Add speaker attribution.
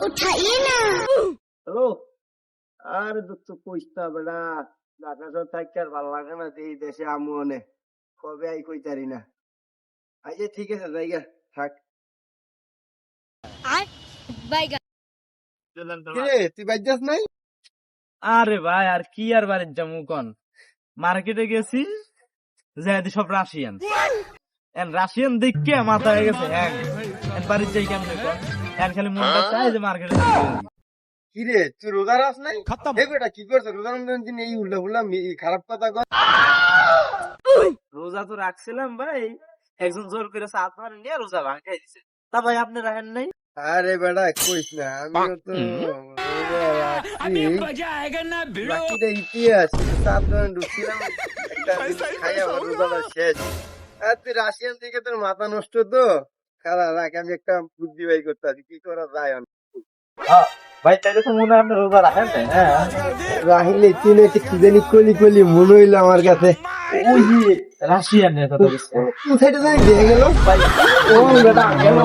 Speaker 1: उठाइए ना।
Speaker 2: হ্যালো, আর দুঃখ কইস্তা বেড়া, ঢাকা শহর থাকতে আর ভালো লাগে না, এই দেশে আমু অনেক কবে আই কইতারি না। আচ্ছা ঠিক আছে জায়গা থাক। কিরে তুই বাইজাস নাই?
Speaker 3: আরে ভাই আর কি আর বাড়ির যাবো কোন, মার্কেটে গেছি যাই সব রাশিয়ান রাশিয়ান দেখে মাথা হয়ে গেছে হ্যাঁ, বাড়ির যাই কেমন খালি মনটা চাই যে মার্কেটে
Speaker 2: কিরে তুই রোজা রাস নাই? এই বেটা কি করছ রোজার দিন এই উল্টা ফুল্লা খারাপ কথা কর।
Speaker 3: রোজা তো রাখছিলাম ভাই, একজন জোর করে সাত মারে নিয়ে রোজা ভাঙাই দিছে। তা ভাই আপনি রাখেন নাই?
Speaker 2: আরে বেটা কইস না, আমিও তো বাকিটা ইতিহাস সাবধান ঢুকছিলাম একটা খাই আমার রোজাটা শেষ। আর তুই রাশিয়ান থেকে তোর মাথা নষ্ট তো, খারাপ রাখ আমি একটা বুদ্ধি বাই করতে আছি কি করা যায়।
Speaker 3: ভাই তাইলে তো মনে হয় আপনি রোজা রাখেন নাই। হ্যাঁ
Speaker 2: রাহিলে তুই নাকি কি জানি কলি কলি মনে হইলো আমার কাছে,
Speaker 3: ওই যে রাশিয়ানের কথা বলছে।
Speaker 2: কোথায় জানি দিয়ে গেল।
Speaker 3: ও বেটা গেল